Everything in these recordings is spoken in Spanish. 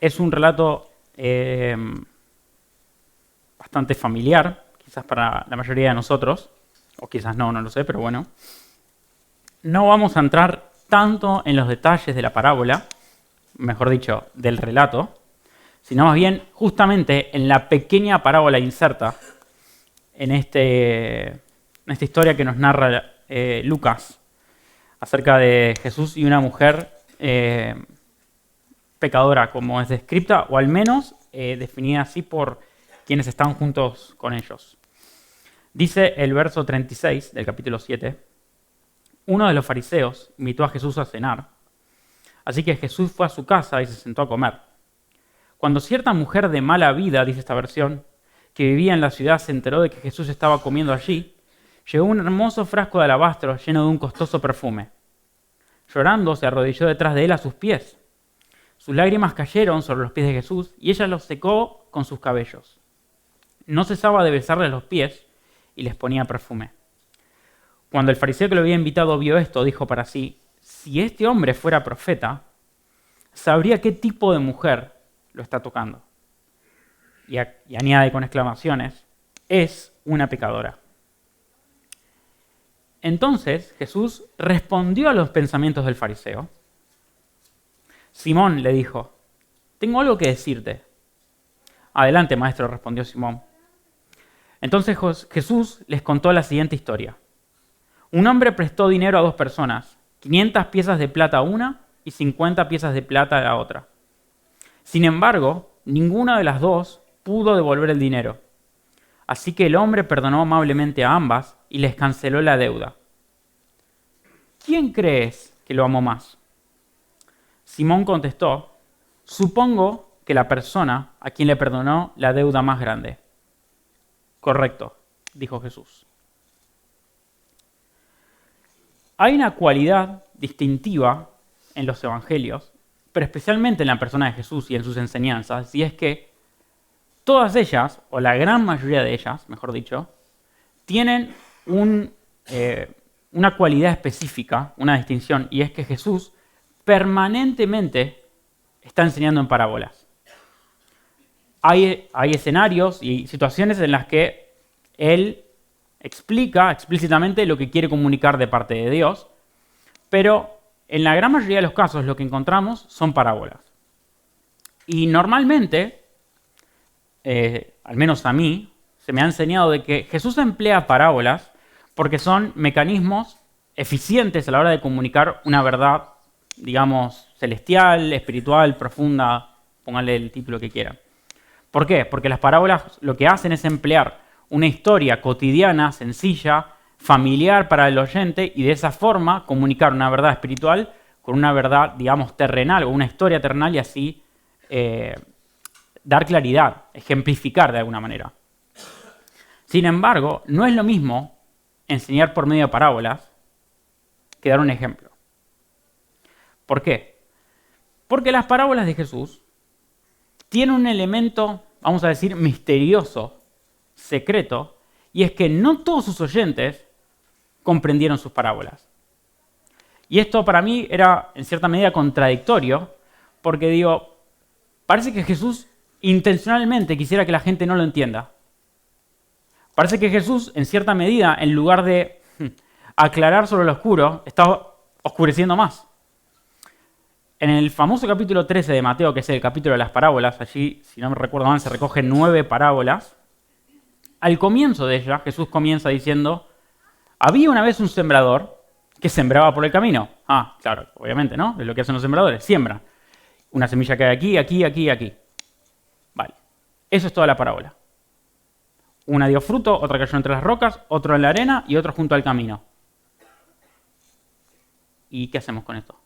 Es un relato bastante familiar, quizás para la mayoría de nosotros, o quizás no, no lo sé, pero bueno. No vamos a entrar tanto en los detalles de la parábola, mejor dicho, del relato, sino más bien justamente en la pequeña parábola inserta en esta historia que nos narra Lucas acerca de Jesús y una mujer pecadora, como es descrita, o al menos definida así por quienes están juntos con ellos. Dice el verso 36 del capítulo 7, uno de los fariseos invitó a Jesús a cenar, así que Jesús fue a su casa y se sentó a comer. Cuando cierta mujer de mala vida, dice esta versión, que vivía en la ciudad se enteró de que Jesús estaba comiendo allí, llevó un hermoso frasco de alabastro lleno de un costoso perfume. Llorando, se arrodilló detrás de él a sus pies. Sus lágrimas cayeron sobre los pies de Jesús y ella los secó con sus cabellos. No cesaba de besarles los pies y les ponía perfume. Cuando el fariseo que lo había invitado vio esto, dijo para sí, si este hombre fuera profeta, sabría qué tipo de mujer lo está tocando. Y añade con exclamaciones, es una pecadora. Entonces Jesús respondió a los pensamientos del fariseo. Simón le dijo, tengo algo que decirte. Adelante, maestro, respondió Simón. Entonces Jesús les contó la siguiente historia. Un hombre prestó dinero a dos personas, 500 piezas de plata a una y 50 piezas de plata a la otra. Sin embargo, ninguna de las dos pudo devolver el dinero. Así que el hombre perdonó amablemente a ambas y les canceló la deuda. ¿Quién crees que lo amó más? Simón contestó, supongo que la persona a quien le perdonó la deuda más grande. Correcto, dijo Jesús. Hay una cualidad distintiva en los evangelios, pero especialmente en la persona de Jesús y en sus enseñanzas, y es que todas ellas, o la gran mayoría de ellas, mejor dicho, tienen una cualidad específica, una distinción, y es que Jesús permanentemente está enseñando en parábolas. Hay escenarios y situaciones en las que Él explica explícitamente lo que quiere comunicar de parte de Dios, pero en la gran mayoría de los casos lo que encontramos son parábolas. Y normalmente, al menos a mí, se me ha enseñado de que Jesús emplea parábolas porque son mecanismos eficientes a la hora de comunicar una verdad, digamos, celestial, espiritual, profunda, pónganle el título que quieran. ¿Por qué? Porque las parábolas lo que hacen es emplear una historia cotidiana, sencilla, familiar para el oyente y de esa forma comunicar una verdad espiritual con una verdad, digamos, terrenal o una historia terrenal y así dar claridad, ejemplificar de alguna manera. Sin embargo, no es lo mismo enseñar por medio de parábolas que dar un ejemplo. ¿Por qué? Porque las parábolas de Jesús tienen un elemento, vamos a decir, misterioso, secreto, y es que no todos sus oyentes comprendieron sus parábolas. Y esto para mí era en cierta medida contradictorio, porque digo, parece que Jesús intencionalmente quisiera que la gente no lo entienda. Parece que Jesús, en cierta medida, en lugar de aclarar sobre lo oscuro, está oscureciendo más. En el famoso capítulo 13 de Mateo, que es el capítulo de las parábolas, allí, si no me recuerdo mal, se recogen 9 parábolas. Al comienzo de ella, Jesús comienza diciendo, había una vez un sembrador que sembraba por el camino. Ah, claro, obviamente, ¿no? Es lo que hacen los sembradores, siembran. Una semilla cae aquí, aquí, aquí, aquí. Vale, eso es toda la parábola. Una dio fruto, otra cayó entre las rocas, otro en la arena y otro junto al camino. ¿Y qué hacemos con esto?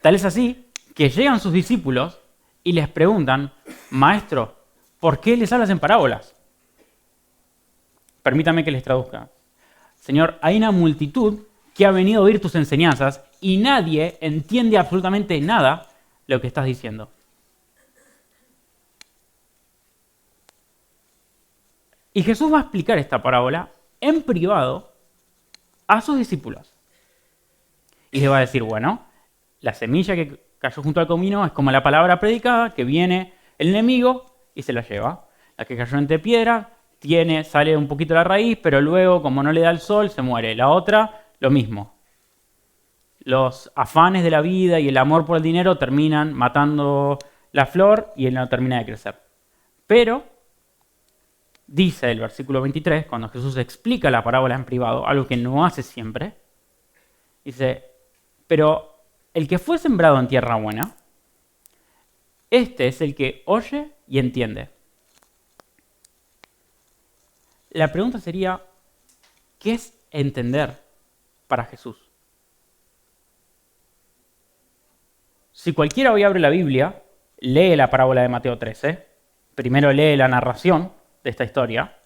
Tal es así que llegan sus discípulos y les preguntan, Maestro, ¿por qué les hablas en parábolas? Permítame que les traduzca. Señor, hay una multitud que ha venido a oír tus enseñanzas y nadie entiende absolutamente nada de lo que estás diciendo. Y Jesús va a explicar esta parábola en privado a sus discípulos. Y les va a decir, bueno, la semilla que cayó junto al camino es como la palabra predicada, que viene el enemigo y se la lleva. La que cayó entre piedras sale un poquito la raíz, pero luego, como no le da el sol, se muere. La otra, lo mismo. Los afanes de la vida y el amor por el dinero terminan matando la flor y él no termina de crecer. Pero, dice el versículo 23, cuando Jesús explica la parábola en privado, algo que no hace siempre, dice, pero el que fue sembrado en tierra buena, este es el que oye y entiende. La pregunta sería, ¿qué es entender para Jesús? Si cualquiera hoy abre la Biblia, lee la parábola de Mateo 13, primero lee la narración de esta historia,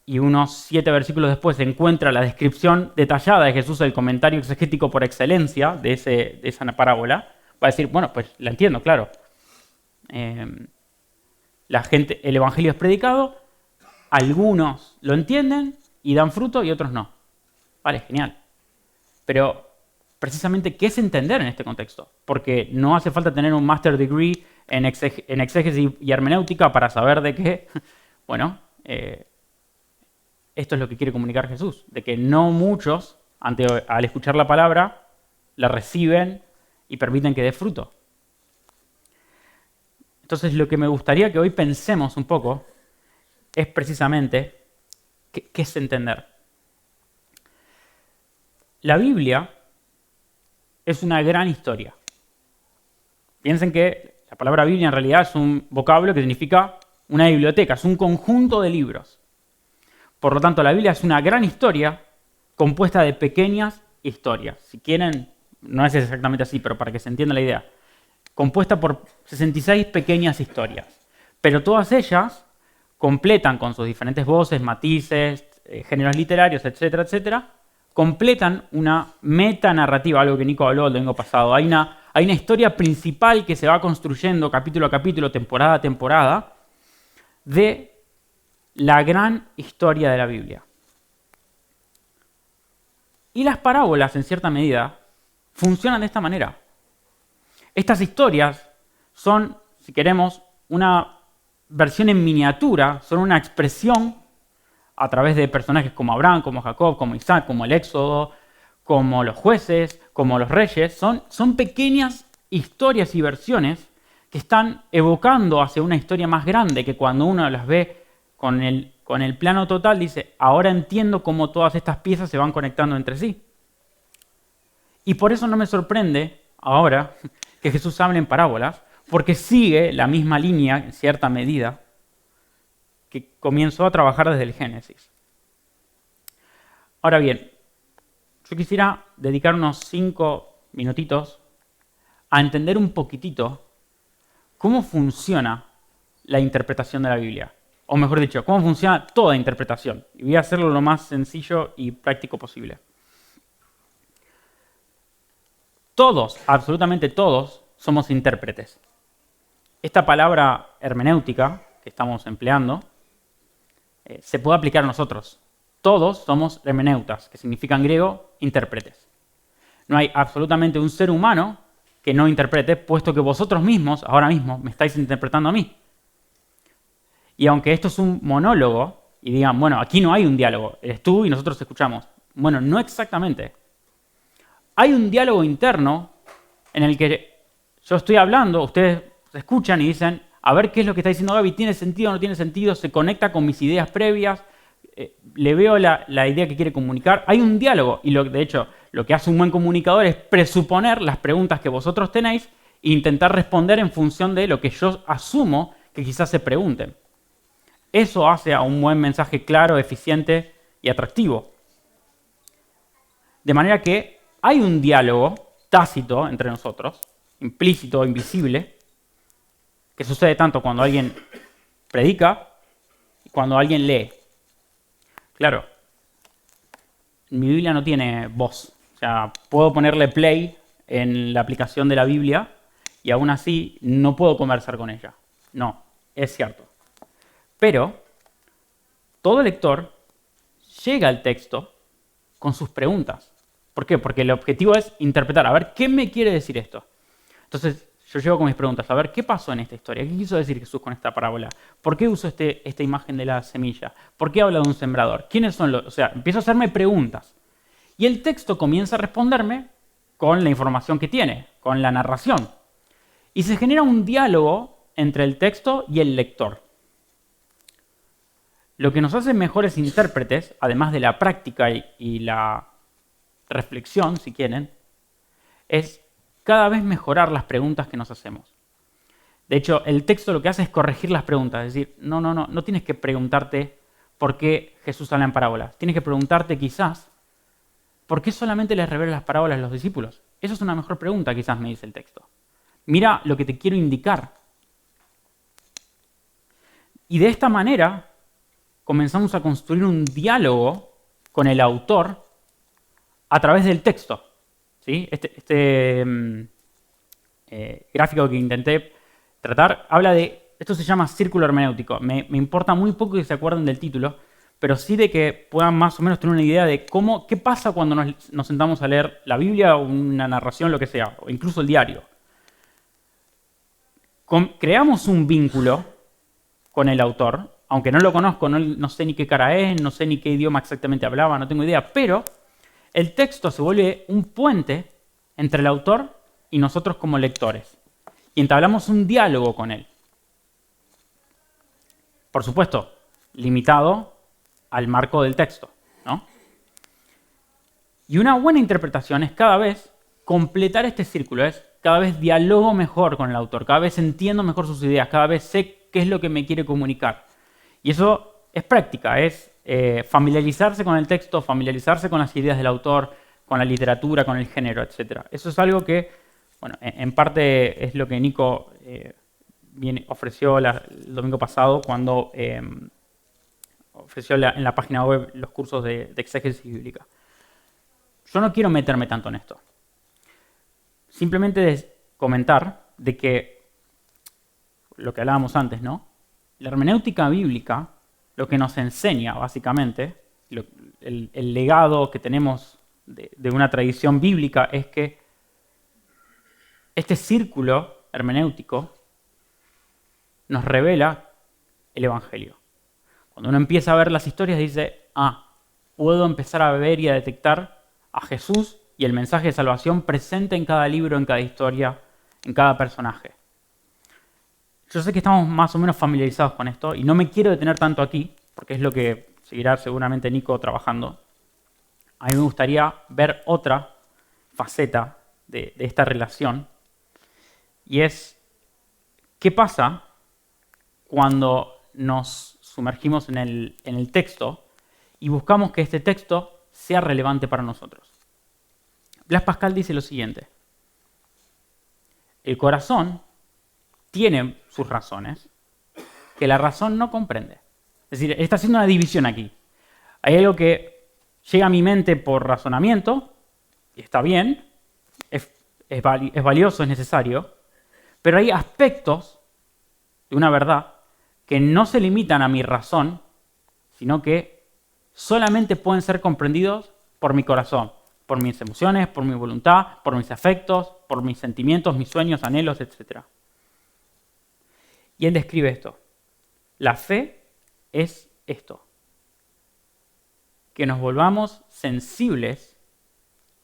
y unos 7 versículos después encuentra la descripción detallada de Jesús, el comentario exegético por excelencia de esa parábola, va a decir, bueno, pues la entiendo, claro. El evangelio es predicado, algunos lo entienden y dan fruto y otros no. Vale, genial. Pero precisamente, ¿qué es entender en este contexto? Porque no hace falta tener un master degree en exégesis y hermenéutica para saber de que, bueno, esto es lo que quiere comunicar Jesús, de que no muchos, al escuchar la palabra, la reciben y permiten que dé fruto. Entonces, lo que me gustaría que hoy pensemos un poco es precisamente qué es entender. La Biblia es una gran historia. Piensen que la palabra Biblia en realidad es un vocablo que significa una biblioteca, es un conjunto de libros. Por lo tanto, la Biblia es una gran historia compuesta de pequeñas historias. Si quieren, no es exactamente así, pero para que se entienda la idea. Compuesta por 66 pequeñas historias. Pero todas ellas completan con sus diferentes voces, matices, géneros literarios, etcétera, etcétera, completan una metanarrativa, algo que Nico habló el domingo pasado. Hay una historia principal que se va construyendo capítulo a capítulo, temporada a temporada, de la gran historia de la Biblia. Y las parábolas, en cierta medida, funcionan de esta manera. Estas historias son, si queremos, una versión en miniatura, son una expresión a través de personajes como Abraham, como Jacob, como Isaac, como el Éxodo, como los jueces, como los reyes. Son pequeñas historias y versiones que están evocando hacia una historia más grande, que cuando uno las ve con el plano total, dice, ahora entiendo cómo todas estas piezas se van conectando entre sí. Y por eso no me sorprende ahora que Jesús hable en parábolas, porque sigue la misma línea, en cierta medida, que comenzó a trabajar desde el Génesis. Ahora bien, yo quisiera dedicar unos 5 minutitos a entender un poquitito cómo funciona la interpretación de la Biblia. O mejor dicho, cómo funciona toda interpretación. Y voy a hacerlo lo más sencillo y práctico posible. Todos, absolutamente todos, somos intérpretes. Esta palabra hermenéutica que estamos empleando se puede aplicar a nosotros. Todos somos hermeneutas, que significa en griego intérpretes. No hay absolutamente un ser humano que no interprete, puesto que vosotros mismos, ahora mismo, me estáis interpretando a mí. Y aunque esto es un monólogo, y digan, bueno, aquí no hay un diálogo, eres tú y nosotros escuchamos. Bueno, no exactamente. Hay un diálogo interno en el que yo estoy hablando, ustedes escuchan y dicen, a ver qué es lo que está diciendo Gaby, ¿tiene sentido o no tiene sentido? ¿Se conecta con mis ideas previas? ¿Le veo la idea que quiere comunicar? Hay un diálogo y de hecho lo que hace un buen comunicador es presuponer las preguntas que vosotros tenéis e intentar responder en función de lo que yo asumo que quizás se pregunten. Eso hace a un buen mensaje claro, eficiente y atractivo. De manera que hay un diálogo tácito entre nosotros, implícito o invisible, que sucede tanto cuando alguien predica y cuando alguien lee. Claro, mi Biblia no tiene voz. O sea, puedo ponerle play en la aplicación de la Biblia y aún así no puedo conversar con ella. No, es cierto. Pero todo lector llega al texto con sus preguntas. ¿Por qué? Porque el objetivo es interpretar. A ver, ¿qué me quiere decir esto? Entonces yo llego con mis preguntas. A ver, ¿qué pasó en esta historia? ¿Qué quiso decir Jesús con esta parábola? ¿Por qué usó esta imagen de la semilla? ¿Por qué habla de un sembrador? ¿Quiénes son los...? O sea, empiezo a hacerme preguntas. Y el texto comienza a responderme con la información que tiene, con la narración. Y se genera un diálogo entre el texto y el lector. Lo que nos hace mejores intérpretes, además de la práctica y la reflexión, si quieren, es cada vez mejorar las preguntas que nos hacemos. De hecho, el texto lo que hace es corregir las preguntas. Es decir, no tienes que preguntarte por qué Jesús habla en parábolas. Tienes que preguntarte quizás, ¿por qué solamente les revela las parábolas a los discípulos? Eso es una mejor pregunta, quizás me dice el texto. Mira lo que te quiero indicar. Y de esta manera comenzamos a construir un diálogo con el autor a través del texto. ¿Sí? Este gráfico que intenté tratar habla de... Esto se llama círculo hermenéutico. Me importa muy poco que se acuerden del título, pero sí de que puedan más o menos tener una idea de qué pasa cuando nos sentamos a leer la Biblia o una narración, lo que sea, o incluso el diario. Creamos un vínculo con el autor, aunque no lo conozco, no sé ni qué cara es, no sé ni qué idioma exactamente hablaba, no tengo idea, pero el texto se vuelve un puente entre el autor y nosotros como lectores. Y entablamos un diálogo con él. Por supuesto, limitado al marco del texto, ¿no? Y una buena interpretación es cada vez completar este círculo, es cada vez dialogo mejor con el autor, cada vez entiendo mejor sus ideas, cada vez sé qué es lo que me quiere comunicar. Y eso es práctica, es familiarizarse con el texto, familiarizarse con las ideas del autor, con la literatura, con el género, etc. Eso es algo que, bueno, en parte es lo que Nico ofreció el domingo pasado cuando ofreció en la página web los cursos de exégesis bíblica. Yo no quiero meterme tanto en esto. Simplemente comentar de que lo que hablábamos antes, ¿no? La hermenéutica bíblica lo que nos enseña, básicamente, el legado que tenemos de una tradición bíblica es que este círculo hermenéutico nos revela el Evangelio. Cuando uno empieza a ver las historias dice, puedo empezar a ver y a detectar a Jesús y el mensaje de salvación presente en cada libro, en cada historia, en cada personaje. Yo sé que estamos más o menos familiarizados con esto y no me quiero detener tanto aquí, porque es lo que seguirá seguramente Nico trabajando. A mí me gustaría ver otra faceta de esta relación, y es qué pasa cuando nos sumergimos en el texto y buscamos que este texto sea relevante para nosotros. Blaise Pascal dice lo siguiente: el corazón tiene sus razones que la razón no comprende. Es decir, está haciendo una división aquí. Hay algo que llega a mi mente por razonamiento, y está bien, es valioso, es necesario, pero hay aspectos de una verdad que no se limitan a mi razón, sino que solamente pueden ser comprendidos por mi corazón, por mis emociones, por mi voluntad, por mis afectos, por mis sentimientos, mis sueños, anhelos, etc. Y él describe esto. La fe es esto: que nos volvamos sensibles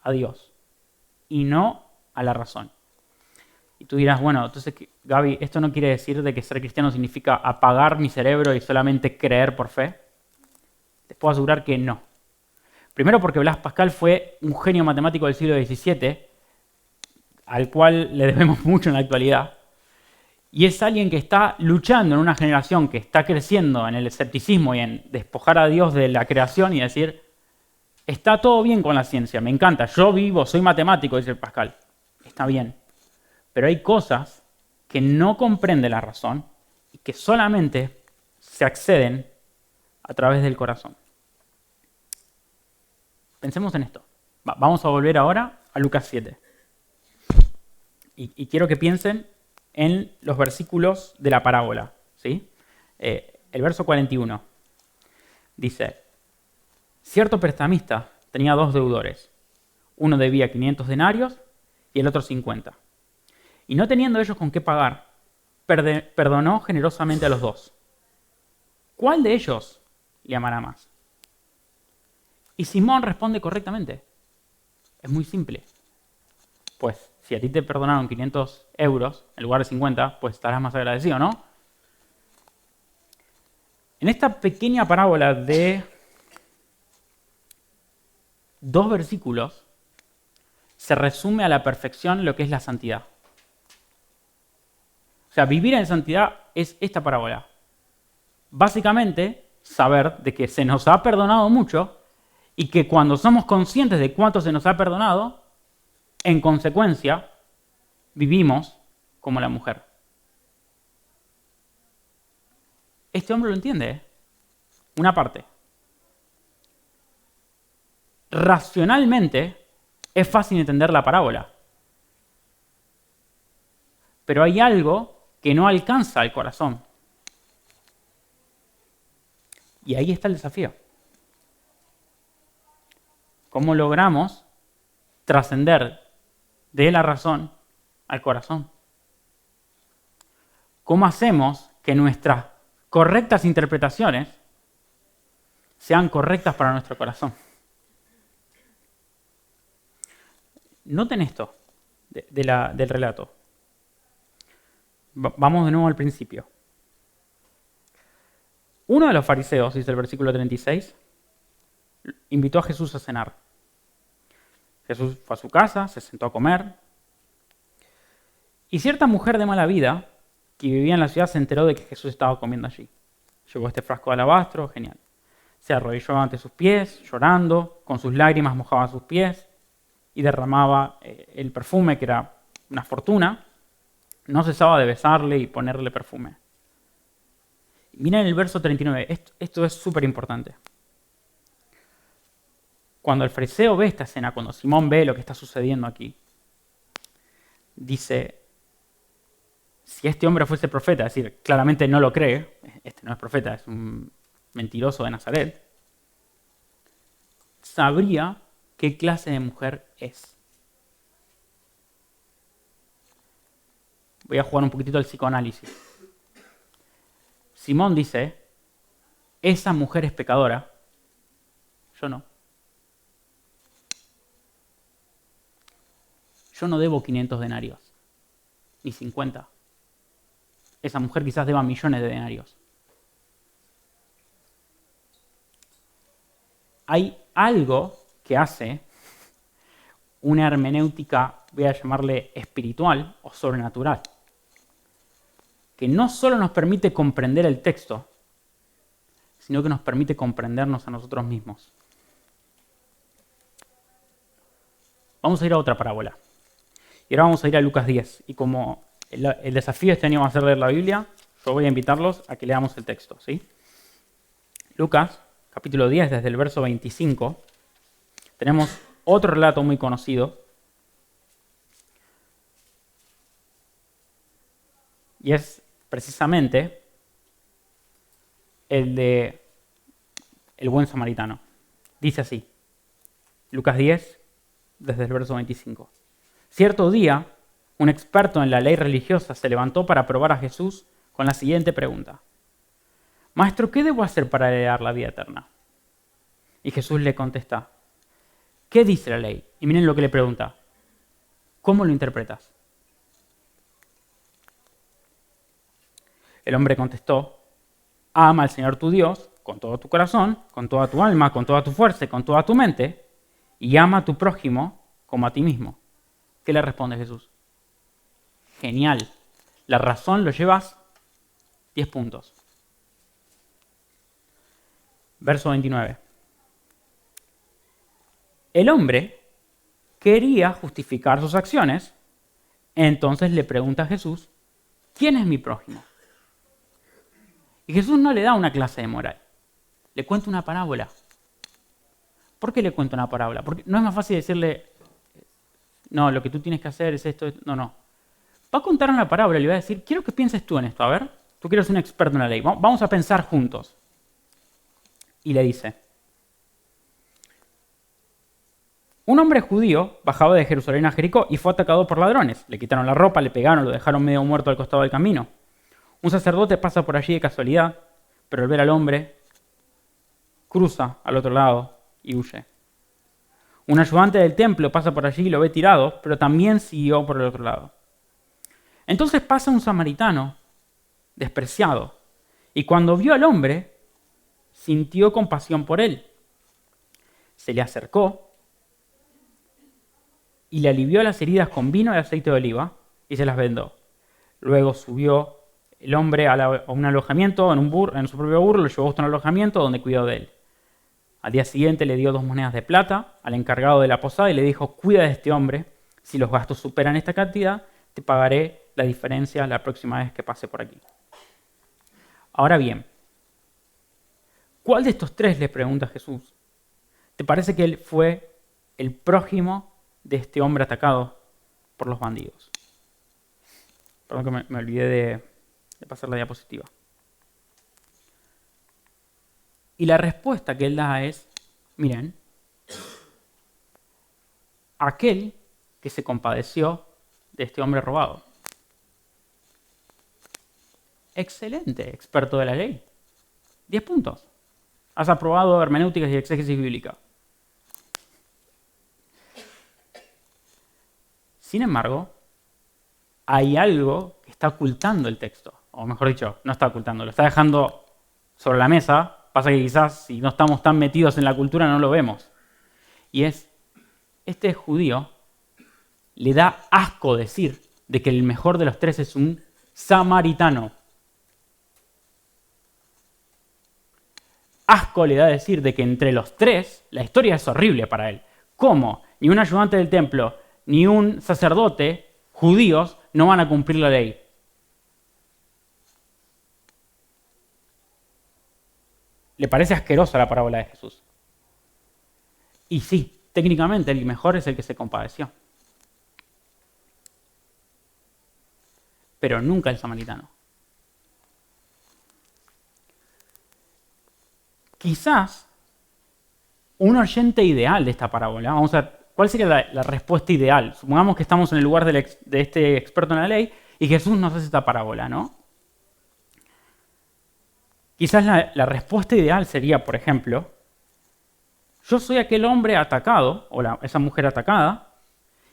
a Dios y no a la razón. Y tú dirás, bueno, entonces, Gaby, ¿esto no quiere decir de que ser cristiano significa apagar mi cerebro y solamente creer por fe? Te puedo asegurar que no. Primero porque Blaise Pascal fue un genio matemático del siglo XVII, al cual le debemos mucho en la actualidad. Y es alguien que está luchando en una generación que está creciendo en el escepticismo y en despojar a Dios de la creación y decir, está todo bien con la ciencia, me encanta, yo vivo, soy matemático, dice Pascal. Está bien. Pero hay cosas que no comprende la razón y que solamente se acceden a través del corazón. Pensemos en esto. Vamos a volver ahora a Lucas 7. Y quiero que piensen en los versículos de la parábola, ¿sí? El verso 41 dice: cierto prestamista tenía 2 deudores. Uno debía 500 denarios y el otro 50. Y no teniendo ellos con qué pagar, perdonó generosamente a los dos. ¿Cuál de ellos le amará más? Y Simón responde correctamente. Es muy simple. Pues si a ti te perdonaron 500 euros en lugar de 50, pues estarás más agradecido, ¿no? En esta pequeña parábola de 2 versículos se resume a la perfección lo que es la santidad. O sea, vivir en santidad es esta parábola. Básicamente, saber de que se nos ha perdonado mucho y que cuando somos conscientes de cuánto se nos ha perdonado, en consecuencia, vivimos como la mujer. Este hombre lo entiende, ¿eh? Una parte. Racionalmente es fácil entender la parábola. Pero hay algo que no alcanza el corazón. Y ahí está el desafío. ¿Cómo logramos trascender de la razón al corazón? ¿Cómo hacemos que nuestras correctas interpretaciones sean correctas para nuestro corazón? Noten esto del relato. Vamos de nuevo al principio. Uno de los fariseos, dice el versículo 36, invitó a Jesús a cenar. Jesús fue a su casa, se sentó a comer. Y cierta mujer de mala vida, que vivía en la ciudad, se enteró de que Jesús estaba comiendo allí. Llevó este frasco de alabastro, genial. Se arrodilló ante sus pies, llorando, con sus lágrimas mojaba sus pies y derramaba el perfume, que era una fortuna. No cesaba de besarle y ponerle perfume. Miren el verso 39, esto es súper importante. Cuando el fariseo ve esta escena, cuando Simón ve lo que está sucediendo aquí, dice, si este hombre fuese profeta, es decir, claramente no lo cree, este no es profeta, es un mentiroso de Nazaret, sabría qué clase de mujer es. Voy a jugar un poquitito al psicoanálisis. Simón dice, esa mujer es pecadora, yo no. Yo no debo 500 denarios, ni 50. Esa mujer quizás deba millones de denarios. Hay algo que hace una hermenéutica, voy a llamarle espiritual o sobrenatural, que no solo nos permite comprender el texto, sino que nos permite comprendernos a nosotros mismos. Vamos a ir a otra parábola. Y ahora vamos a ir a Lucas 10. Y como el desafío este año va a ser leer la Biblia, yo voy a invitarlos a que leamos el texto, ¿sí? Lucas, capítulo 10, desde el verso 25, tenemos otro relato muy conocido. Y es precisamente el de el buen samaritano. Dice así, Lucas 10, desde el verso 25. Cierto día, un experto en la ley religiosa se levantó para probar a Jesús con la siguiente pregunta. Maestro, ¿qué debo hacer para heredar la vida eterna? Y Jesús le contesta, ¿qué dice la ley? Y miren lo que le pregunta. ¿Cómo lo interpretas? El hombre contestó, ama al Señor tu Dios con todo tu corazón, con toda tu alma, con toda tu fuerza y con toda tu mente, y ama a tu prójimo como a ti mismo. ¿Qué le responde Jesús? Genial. La razón lo llevas 10 puntos. Verso 29. El hombre quería justificar sus acciones, entonces le pregunta a Jesús, ¿quién es mi prójimo? Y Jesús no le da una clase de moral, le cuenta una parábola. ¿Por qué le cuenta una parábola? Porque no es más fácil decirle, no, lo que tú tienes que hacer es esto, no. Va a contar una parábola y le va a decir, quiero que pienses tú en esto, a ver, tú que eres un experto en la ley, vamos a pensar juntos. Y le dice, Un hombre judío bajaba de Jerusalén a Jericó y fue atacado por ladrones. Le quitaron la ropa, le pegaron, lo dejaron medio muerto al costado del camino. Un sacerdote pasa por allí de casualidad, pero al ver al hombre, cruza al otro lado y huye. Un ayudante del templo pasa por allí y lo ve tirado, pero también siguió por el otro lado. Entonces pasa un samaritano, despreciado, y cuando vio al hombre, sintió compasión por él. Se le acercó y le alivió las heridas con vino y aceite de oliva y se las vendó. Luego subió el hombre a un alojamiento en su propio burro, lo llevó hasta un alojamiento donde cuidó de él. Al día siguiente le dio 2 monedas de plata al encargado de la posada y le dijo: cuida de este hombre, si los gastos superan esta cantidad, te pagaré la diferencia la próxima vez que pase por aquí. Ahora bien, ¿cuál de estos 3, le pregunta Jesús, te parece que él fue el prójimo de este hombre atacado por los bandidos? Perdón que me olvidé de pasar la diapositiva. Y la respuesta que él da es, miren, aquel que se compadeció de este hombre robado. Excelente, experto de la ley. 10 puntos. Has aprobado hermenéuticas y exégesis bíblica. Sin embargo, hay algo que está ocultando el texto. O mejor dicho, no está ocultando, lo está dejando sobre la mesa. Pasa que quizás si no estamos tan metidos en la cultura no lo vemos. Y es, este judío le da asco decir de que el mejor de los 3 es un samaritano. Asco le da decir de que entre los 3 la historia es horrible para él. ¿Cómo? Ni un ayudante del templo, ni un sacerdote judíos no van a cumplir la ley. ¿Le parece asquerosa la parábola de Jesús? Y sí, técnicamente el mejor es el que se compadeció. Pero nunca el samaritano. Quizás un oyente ideal de esta parábola, vamos a ver, ¿cuál sería la respuesta ideal? Supongamos que estamos en el lugar de este experto en la ley y Jesús nos hace esta parábola, ¿no? Quizás la respuesta ideal sería, por ejemplo, yo soy aquel hombre atacado, o esa mujer atacada,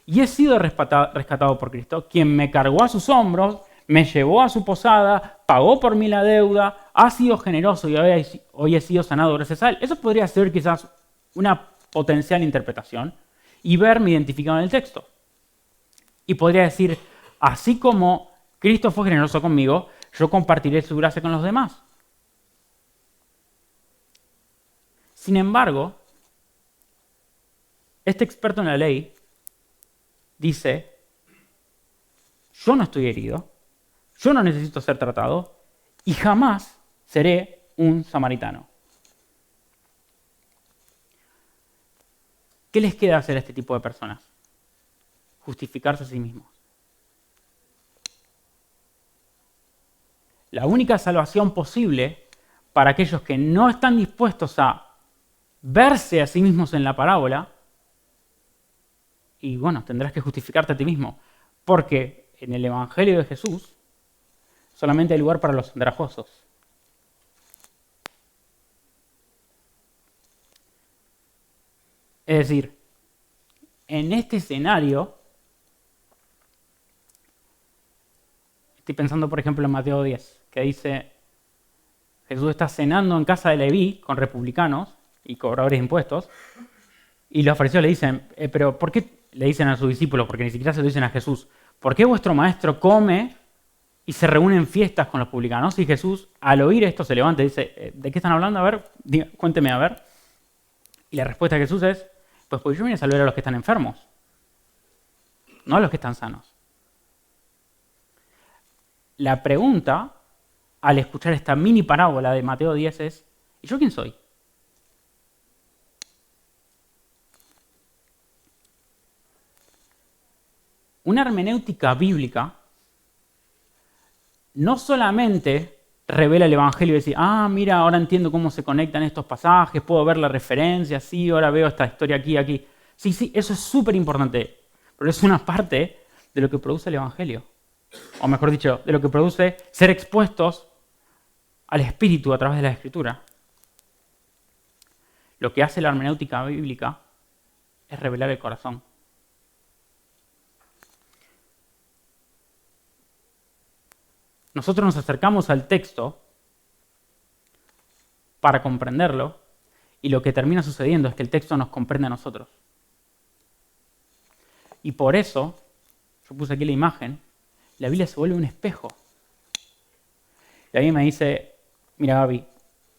y he sido rescatado por Cristo, quien me cargó a sus hombros, me llevó a su posada, pagó por mí la deuda, ha sido generoso y hoy he sido sanado gracias a él. Eso podría ser quizás una potencial interpretación y verme identificado en el texto. Y podría decir, así como Cristo fue generoso conmigo, yo compartiré su gracia con los demás. Sin embargo, este experto en la ley dice, yo no estoy herido, yo no necesito ser tratado y jamás seré un samaritano. ¿Qué les queda hacer a este tipo de personas? Justificarse a sí mismos. La única salvación posible para aquellos que no están dispuestos a verse a sí mismos en la parábola, y bueno, tendrás que justificarte a ti mismo, porque en el Evangelio de Jesús solamente hay lugar para los andrajosos. Es decir, en este escenario, estoy pensando por ejemplo en Mateo 10, que dice, Jesús está cenando en casa de Leví con republicanos y cobradores de impuestos, y los fariseos le dicen, pero ¿por qué le dicen a sus discípulos? Porque ni siquiera se lo dicen a Jesús. ¿Por qué vuestro maestro come y se reúne en fiestas con los publicanos? Y Jesús, al oír esto, se levanta y dice, ¿de qué están hablando? A ver, cuénteme a ver. Y la respuesta de Jesús es, pues porque yo vine a salvar a los que están enfermos, no a los que están sanos. La pregunta, al escuchar esta mini parábola de Mateo 10 es, ¿y yo quién soy? Una hermenéutica bíblica no solamente revela el Evangelio y dice, mira, ahora entiendo cómo se conectan estos pasajes, puedo ver la referencia, sí, ahora veo esta historia aquí, Sí, eso es súper importante, pero es una parte de lo que produce el Evangelio. O mejor dicho, de lo que produce ser expuestos al Espíritu a través de la Escritura. Lo que hace la hermenéutica bíblica es revelar el corazón. Nosotros nos acercamos al texto para comprenderlo, y lo que termina sucediendo es que el texto nos comprende a nosotros. Y por eso, yo puse aquí la imagen, la Biblia se vuelve un espejo. Y ahí me dice, mira Gaby,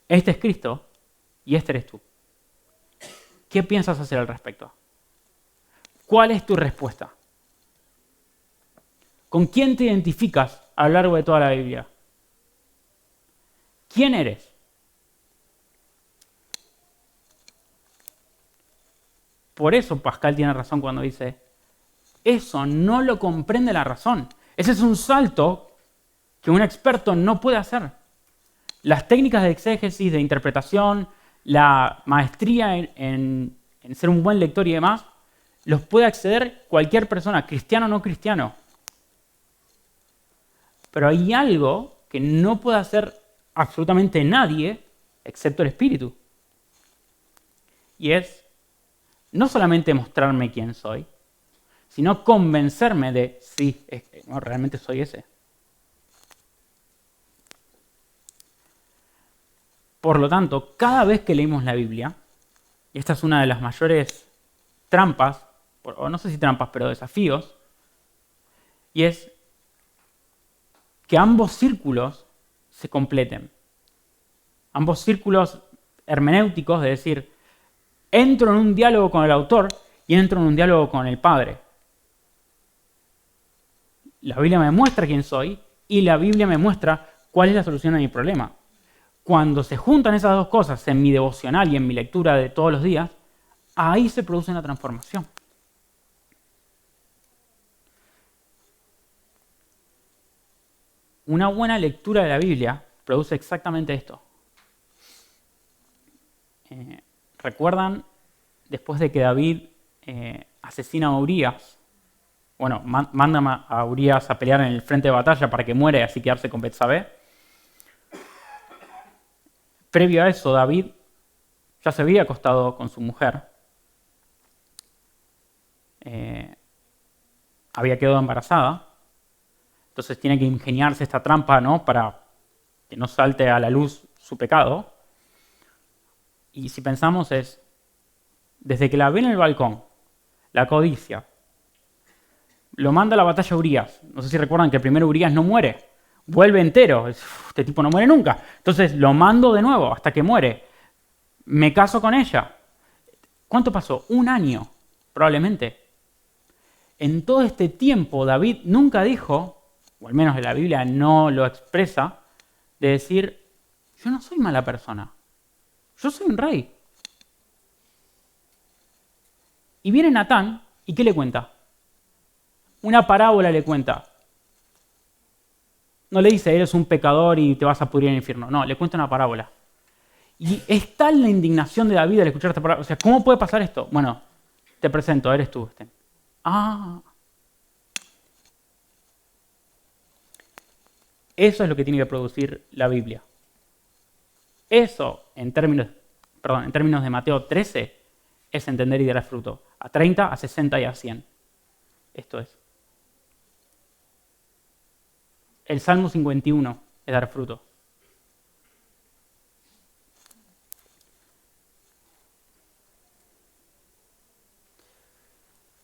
este es Cristo y este eres tú. ¿Qué piensas hacer al respecto? ¿Cuál es tu respuesta? ¿Con quién te identificas a lo largo de toda la Biblia? ¿Quién eres? Por eso Pascal tiene razón cuando dice, eso no lo comprende la razón. Ese es un salto que un experto no puede hacer. Las técnicas de exégesis, de interpretación, la maestría en ser un buen lector y demás, los puede acceder cualquier persona, cristiano o no cristiano. Pero hay algo que no puede hacer absolutamente nadie, excepto el Espíritu. Y es no solamente mostrarme quién soy, sino convencerme de, sí, no, realmente soy ese. Por lo tanto, cada vez que leímos la Biblia, y esta es una de las mayores trampas, o no sé si trampas, pero desafíos, y es que ambos círculos se completen. Ambos círculos hermenéuticos, de decir, entro en un diálogo con el autor y entro en un diálogo con el Padre. La Biblia me muestra quién soy y la Biblia me muestra cuál es la solución a mi problema. Cuando se juntan esas dos cosas en mi devocional y en mi lectura de todos los días, ahí se produce una transformación. Una buena lectura de la Biblia produce exactamente esto. ¿Recuerdan después de que David asesina a Urías? Bueno, manda a Urías a pelear en el frente de batalla para que muera y así quedarse con Betsabé. Previo a eso, David ya se había acostado con su mujer. Había quedado embarazada. Entonces tiene que ingeniarse esta trampa, ¿no? Para que no salte a la luz su pecado. Y si pensamos es, desde que la ve en el balcón, la codicia, lo manda a la batalla Urías. No sé si recuerdan que el primero Urías no muere, vuelve entero. Este tipo no muere nunca. Entonces lo mando de nuevo hasta que muere. Me caso con ella. ¿Cuánto pasó? 1 año, probablemente. En todo este tiempo David nunca dijo, o al menos la Biblia no lo expresa, de decir, yo no soy mala persona. Yo soy un rey. Y viene Natán, ¿y qué le cuenta? Una parábola le cuenta. No le dice, eres un pecador y te vas a pudrir en el infierno. No, le cuenta una parábola. Y es tal la indignación de David al escuchar esta parábola. O sea, ¿cómo puede pasar esto? Bueno, te presento, eres tú. Eso es lo que tiene que producir la Biblia. Eso, en términos de Mateo 13, es entender y dar fruto. A 30, a 60 y a 100. Esto es. El Salmo 51 es dar fruto.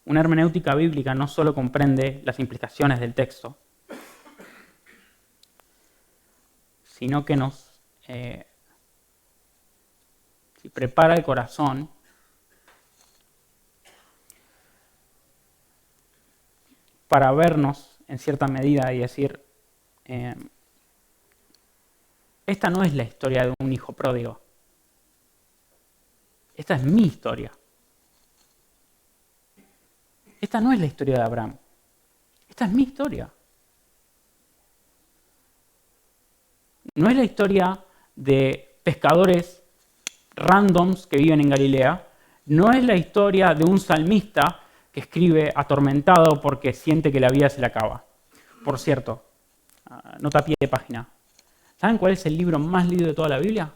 Una hermenéutica bíblica no solo comprende las implicaciones del texto, sino que nos prepara el corazón para vernos en cierta medida y decir, esta no es la historia de un hijo pródigo, esta es mi historia. Esta no es la historia de Abraham, esta es mi historia. No es la historia de pescadores randoms que viven en Galilea, No es la historia de un salmista que escribe atormentado porque siente que la vida se le acaba. Por cierto, nota a pie de página. ¿Saben cuál es el libro más leído de toda la Biblia?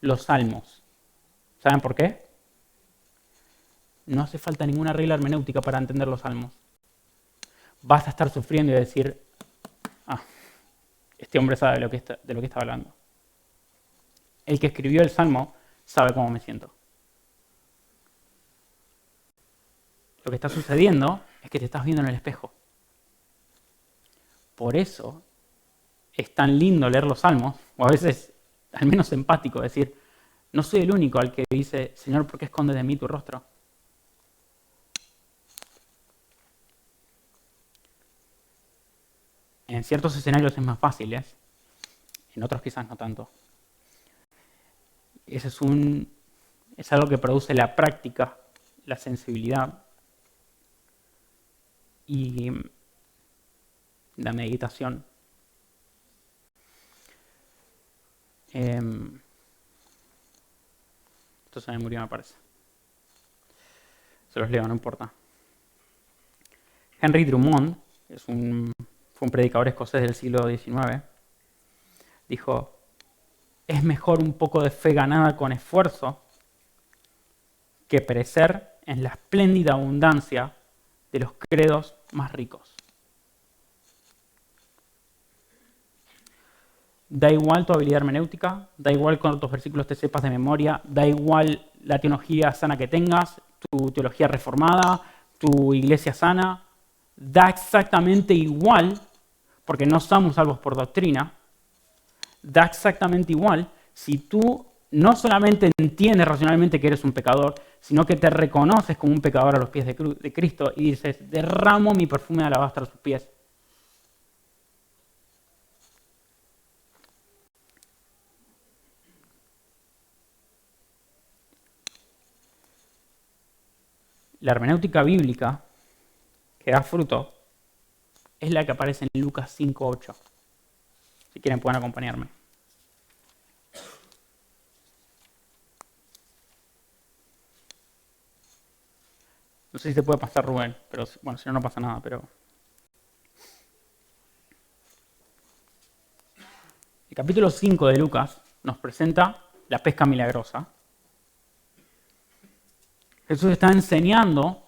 Los Salmos. ¿Saben por qué? No hace falta ninguna regla hermenéutica para entender los Salmos. Vas a estar sufriendo y decir, este hombre sabe de lo que está hablando. El que escribió el Salmo sabe cómo me siento. Lo que está sucediendo es que te estás viendo en el espejo. Por eso es tan lindo leer los Salmos, o a veces al menos empático, decir, no soy el único al que dice, Señor, ¿por qué escondes de mí tu rostro? En ciertos escenarios es más fácil, en otros quizás no tanto. Ese es algo que produce la práctica, la sensibilidad y la meditación. Esto se me murió, me parece. Se los leo, no importa. Henry Drummond, fue un predicador escocés del siglo XIX, dijo, es mejor un poco de fe ganada con esfuerzo que perecer en la espléndida abundancia de los credos más ricos. Da igual tu habilidad hermenéutica, da igual cuántos versículos te sepas de memoria, da igual la teología sana que tengas, tu teología reformada, tu iglesia sana, da exactamente igual, porque no somos salvos por doctrina, da exactamente igual si tú no solamente entiendes racionalmente que eres un pecador, sino que te reconoces como un pecador a los pies de Cristo y dices, derramo mi perfume de alabastro a sus pies. La hermenéutica bíblica que da fruto es la que aparece en Lucas 5:8. Si quieren pueden acompañarme. No sé si se puede pasar Rubén, pero bueno, si no, no pasa nada, pero... El capítulo 5 de Lucas nos presenta la pesca milagrosa. Jesús está enseñando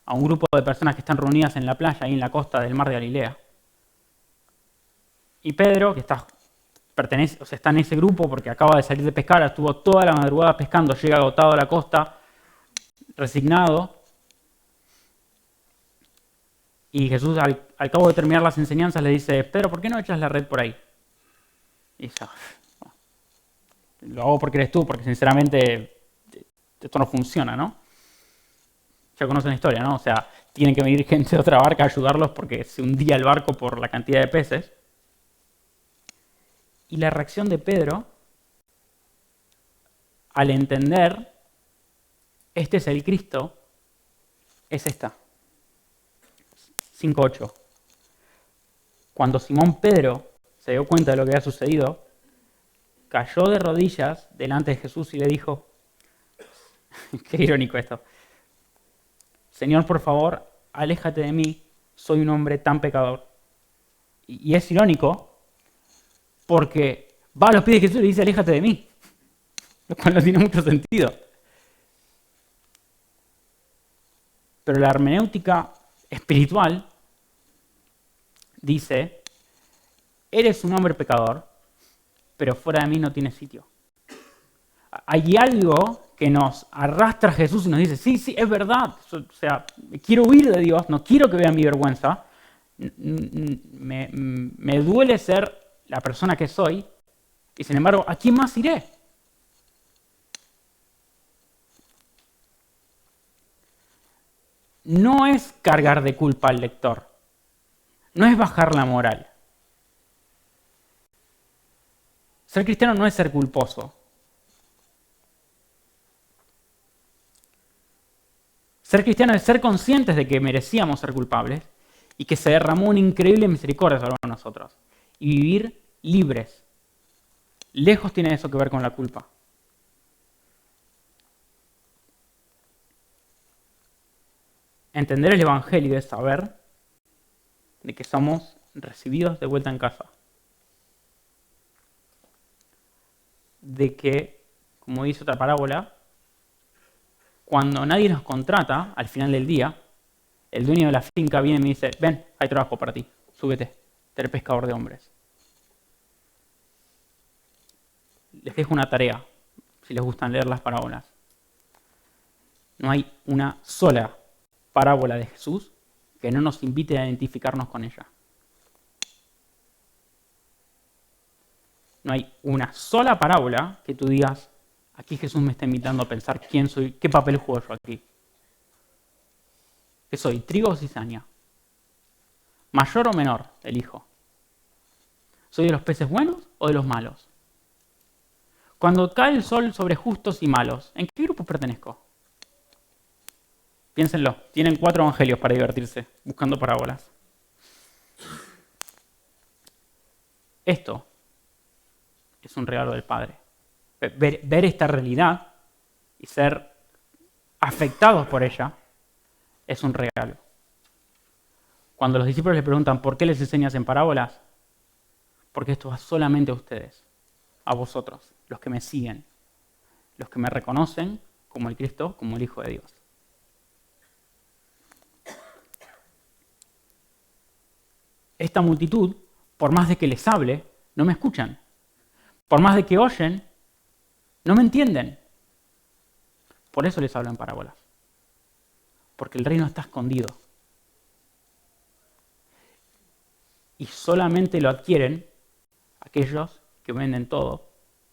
a un grupo de personas que están reunidas en la playa, ahí en la costa del mar de Galilea. Y Pedro, que está en ese grupo porque acaba de salir de pescar, estuvo toda la madrugada pescando, llega agotado a la costa, resignado. Y Jesús, al cabo de terminar las enseñanzas, le dice, Pedro, ¿por qué no echas la red por ahí? Y dice, lo hago porque eres tú, porque sinceramente esto no funciona, ¿no? Ya conocen la historia, ¿no? O sea, tienen que venir gente de otra barca a ayudarlos porque se hundía el barco por la cantidad de peces. Y la reacción de Pedro, al entender, este es el Cristo, es esta. 5:8. Cuando Simón Pedro se dio cuenta de lo que había sucedido, cayó de rodillas delante de Jesús y le dijo, qué irónico esto, Señor, por favor, aléjate de mí, soy un hombre tan pecador. Y es irónico porque va a los pies de Jesús y le dice, aléjate de mí, lo cual no tiene mucho sentido. Pero la hermenéutica espiritual dice, eres un hombre pecador, pero fuera de mí no tienes sitio. Hay algo que nos arrastra a Jesús y nos dice, sí, es verdad, o sea, quiero huir de Dios, no quiero que vean mi vergüenza, me duele ser la persona que soy, y sin embargo, ¿a quién más iré? No es cargar de culpa al lector, no es bajar la moral. Ser cristiano no es ser culposo. Ser cristiano es ser conscientes de que merecíamos ser culpables y que se derramó una increíble misericordia sobre nosotros. Y vivir libres. Lejos tiene eso que ver con la culpa. entender el Evangelio es saber de que somos recibidos de vuelta en casa. De que, como dice otra parábola, cuando nadie nos contrata, al final del día, el dueño de la finca viene y me dice, ven, hay trabajo para ti, súbete, eres pescador de hombres. Les dejo una tarea, si les gustan leer las parábolas. No hay una sola parábola de Jesús que no nos invite a identificarnos con ella. No hay una sola parábola que tú digas, aquí Jesús me está invitando a pensar quién soy, qué papel juego yo aquí. ¿Qué soy? ¿Trigo o cizaña? ¿Mayor o menor? Elijo. ¿Soy de los peces buenos o de los malos? Cuando cae el sol sobre justos y malos, ¿en qué grupo pertenezco? Piénsenlo, tienen 4 evangelios para divertirse, buscando parábolas. Esto es un regalo del Padre. Ver esta realidad y ser afectados por ella es un regalo. Cuando los discípulos le preguntan ¿por qué les enseñas en parábolas? Porque esto va solamente a ustedes, a vosotros, los que me siguen, los que me reconocen como el Cristo, como el Hijo de Dios. Esta multitud, por más de que les hable, no me escuchan. Por más de que oyen, no me entienden. Por eso les hablo en parábolas. Porque el reino está escondido. Y solamente lo adquieren aquellos que venden todo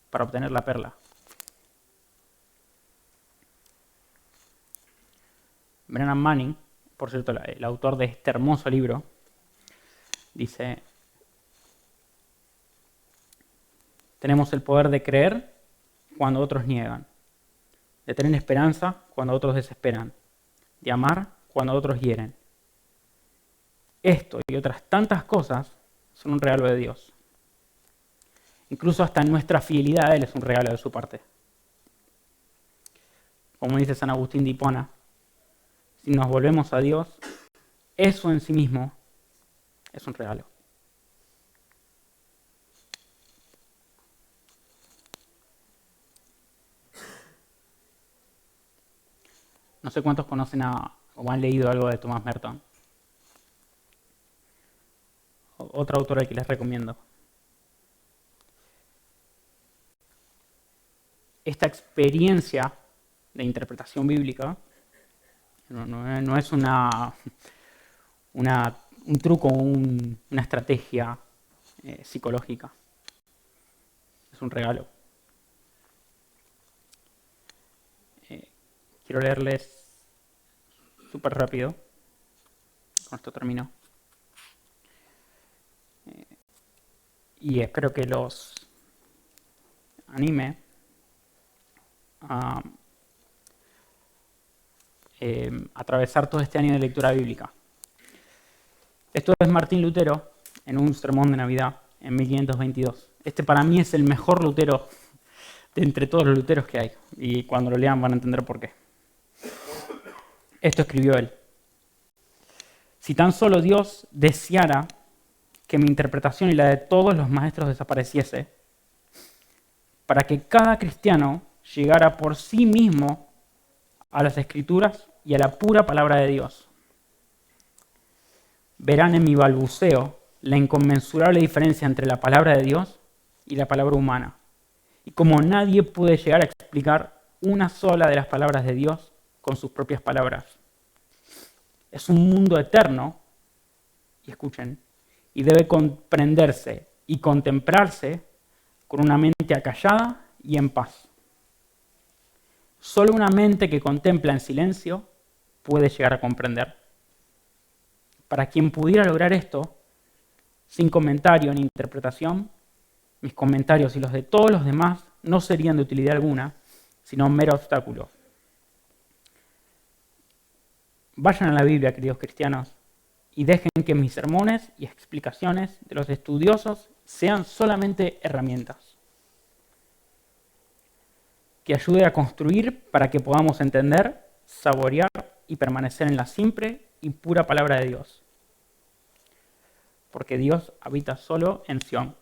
para obtener la perla. Brennan Manning, por cierto, el autor de este hermoso libro, dice: tenemos el poder de creer cuando otros niegan, de tener esperanza cuando otros desesperan, de amar cuando otros hieren. Esto y otras tantas cosas son un regalo de Dios. Incluso hasta nuestra fidelidad a Él es un regalo de su parte. Como dice San Agustín de Hipona, si nos volvemos a Dios, eso en sí mismo es un regalo. No sé cuántos conocen o han leído algo de Thomas Merton. Otro autor al que les recomiendo. Esta experiencia de interpretación bíblica no es un truco, una estrategia psicológica. Es un regalo. Quiero leerles súper rápido. Con esto termino. Y espero que los anime a atravesar todo este año de lectura bíblica. Esto es Martín Lutero en un sermón de Navidad en 1522. Este para mí es el mejor Lutero de entre todos los Luteros que hay. Y cuando lo lean van a entender por qué. Esto escribió él: si tan solo Dios deseara que mi interpretación y la de todos los maestros desapareciese, para que cada cristiano llegara por sí mismo a las Escrituras y a la pura palabra de Dios. Verán en mi balbuceo la inconmensurable diferencia entre la palabra de Dios y la palabra humana, y como nadie puede llegar a explicar una sola de las palabras de Dios con sus propias palabras. Es un mundo eterno, y escuchen, y debe comprenderse y contemplarse con una mente acallada y en paz. Solo una mente que contempla en silencio puede llegar a comprender. Para quien pudiera lograr esto, sin comentario ni interpretación, mis comentarios y los de todos los demás no serían de utilidad alguna, sino un mero obstáculo. Vayan a la Biblia, queridos cristianos, y dejen que mis sermones y explicaciones de los estudiosos sean solamente herramientas que ayude a construir para que podamos entender, saborear y permanecer en la simple y pura palabra de Dios. Porque Dios habita solo en Sión.